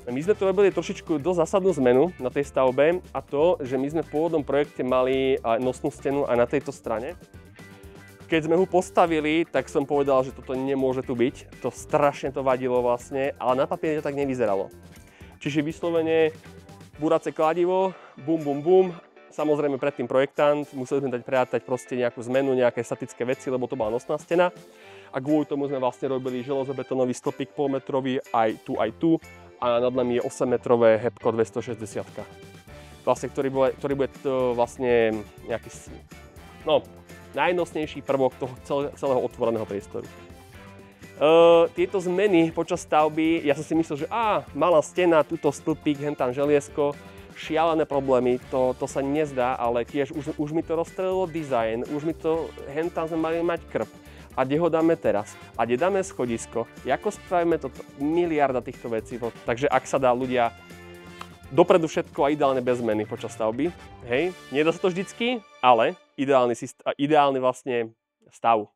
My sme tu robili trošičku dosť zásadnú zmenu na tej stavbe a to, že my sme v pôvodnom projekte mali nosnú stenu aj na tejto strane. Keď sme ho postavili, tak som povedal, že toto nemôže tu byť. To strašne to vadilo vlastne, ale na papieri to tak nevyzeralo. Čiže vyslovene burace kladivo, bum, bum, bum. Samozrejme predtým projektant, museli sme dať prerátať proste nejakú zmenu, nejaké statické veci, lebo to bola nosná stena. A kvôli tomu sme vlastne robili železobetónový stĺpik polmetrový aj tu. A nad nami je 8-metrové Hebko 260. Vlastne, ktorý bude vlastne nejaký najnosnejší prvok toho celého otvoreného priestoru. Tieto zmeny počas stavby, ja som si myslel, že malá stena, tuto stĺpik, hentam želiesko, šialené problémy, to sa nezdá, ale tiež už mi to rozstrelilo dizajn, už mi to, hentam sme mali mať krb. A kde ho dáme teraz? A kde dáme schodisko? Ako spravíme toto? Miliarda týchto vecí. Takže ak sa dá ľudia dopredu všetko a ideálne bez zmeny počas stavby, hej, nedá sa to vždycky, ale ideálny vlastne stav.